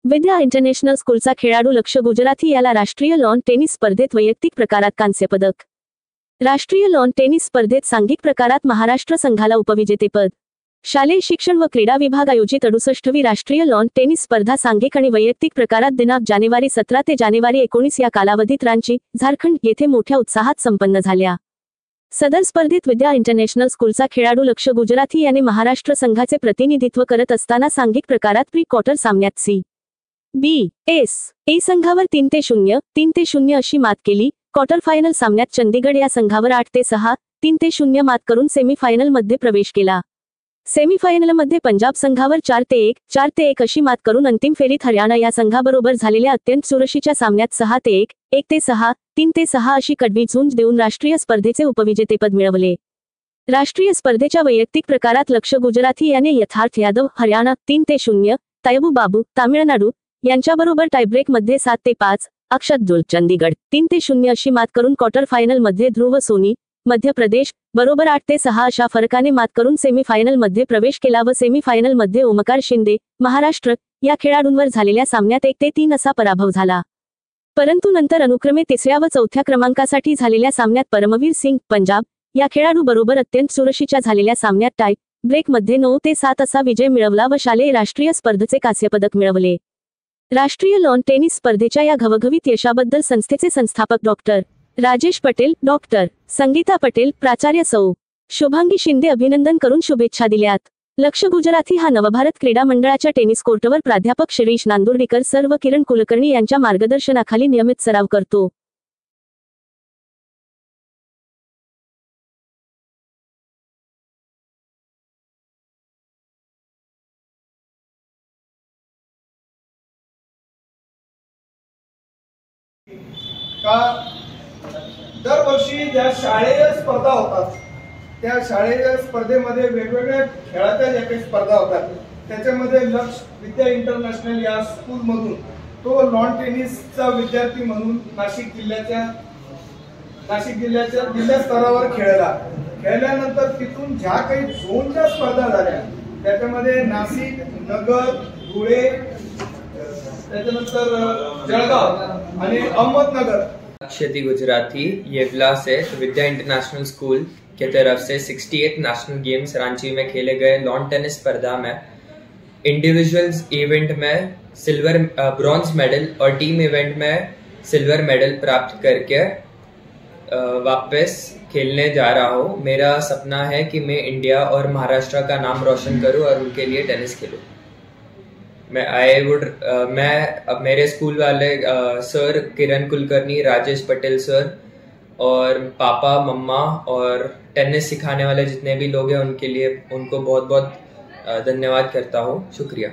विद्या international स्कूलचा खेळाडू लक्ष्य गुजराथी याला राष्ट्रीय लॉन टेनिस स्पर्धेत वैयक्तिक प्रकारात कांस्य पदक. राष्ट्रीय लॉन टेनिस स्पर्धेत सांघिक प्रकारात महाराष्ट्र संघाला उपविजेतेपद. शालेय शिक्षण व क्रीडा विभाग आयोजित 68वी राष्ट्रीय लॉन टेनिस स्पर्धा सांघिक आणि वैयक्तिक प्रकारात दिनांक जानेवारी 17 ते जानेवारी 19 या कालावधीत रांची, झारखंड येथे मोठ्या उत्साहात संपन्न झाल्या. सदर स्पर्धेत विद्या इंटरनॅशनल स्कूलचा खेळाडू लक्ष्य गुजराथी याने महाराष्ट्र संघाचे प्रतिनिधित्व करत असताना सांघिक प्रकारात प्री क्वार्टर सामन्यात CBSE संघावर 3-0, 3-0 अशी मात केली. क्वार्टर फायनल सामन्यात चंदीगड या संघावर 8-6, 3-0 मात करून सेमीफायनल मध्ये प्रवेश केला. सेमीफायनलमध्ये पंजाब संघावर 4-1, 4-1 अशी मात करून अंतिम फेरीत हरियाणा या संघाबरोबर झालेल्या अत्यंत चुरशीच्या सामन्यात 6-1, 1-6, 3-6 अशी कडवी झुंज देऊन राष्ट्रीय स्पर्धेचे उपविजेतेपद मिळवले. राष्ट्रीय स्पर्धेच्या वैयक्तिक प्रकारात लक्ष्य गुजराथी याने यथार्थ यादव हरियाणा 3-0, तैयबू बाबू तामिळनाडू यांच्याबरोबर टायब्रेकमध्ये 7-5, अक्षत जुल चंदीगड 3-0 अशी मात करून क्वार्टर फायनल मध्ये ध्रुव सोनी मध्य प्रदेश बरोबर 8-6 अशा फरकाने मात करून सेमीफायनल मध्ये प्रवेश केला व सेमीफायनल मध्ये ओमकार शिंदे महाराष्ट्र या खेळाडूंवर झालेल्या सामन्यात 1-3 असा पराभव झाला. परंतु नंतर अनुक्रमे 3ऱ्या व 4थ्या क्रमांकासाठी झालेल्या सामन्यात परमवीर सिंग पंजाब या खेळाडू बरोबर अत्यंत चुरशीच्या झालेल्या सामन्यात टाय ब्रेक मध्ये 9-7 असा विजय मिळवला व शालेय राष्ट्रीय स्पर्धेचे कांस्यपदक मिळवले. राष्ट्रीय लॉन टेनिस स्पर्धेच्या या घवघवीत यशाबद्दल संस्थेचे संस्थापक डॉक्टर राजेश पटेल, डॉक्टर संगीता पटेल, प्राचार्य सौ शुभांगी शिंदे अभिनंदन करून शुभेच्छा दिल्यात. लक्ष्य गुजराथी हा नवभारत क्रीडा मंडळाच्या टेनिस कोर्टवर प्राध्यापक शिरीष नांदुर्डीकर सर व किरण कुलकर्णी यांच्या मार्गदर्शनाखाली नियमित सराव करतो. का दरवर्षी ज्या शाळेय स्पर्धा होतात त्या शाळेय स्पर्धेमध्ये वेगवेगळ्या खेळाच्या ज्या काही स्पर्धा होतात त्याच्यामध्ये लक्ष्य विद्या इंटरनॅशनल या स्कूल मधून तो लॉन टेनिसचा विद्यार्थी म्हणून नाशिक जिल्ह्याच्या जिल्हा स्तरावर खेळल्यानंतर तिथून ज्या काही झोनच्या स्पर्धा झाल्या त्याच्यामध्ये नाशिक, नगर, धुळे, त्याच्यानंतर जळगाव आणि अहमदनगर. लक्ष्य गुजराती येवला से विद्या इंटरनेशनल स्कूल के तरफ से 68 नेशनल गेम्स रांची में खेले गए लॉन टेनिस स्पर्धा में इंडिविजुअल्स इवेंट में ब्रॉन्ज मेडल और टीम इवेंट में सिल्वर मेडल प्राप्त करके वापस खेलने जा रहा हूँ. मेरा सपना है कि मैं इंडिया और महाराष्ट्र का नाम रोशन करूँ और उनके लिए टेनिस खेलूँ. मेरे स्कूल वाले सर किरण कुलकर्णी, राजेश पटेल सर और पापा मम्मा और टेनिस सिखाने वाले जितने भी लोग हैं उनके लिए उनको बहुत बहुत धन्यवाद करता हूँ. शुक्रिया.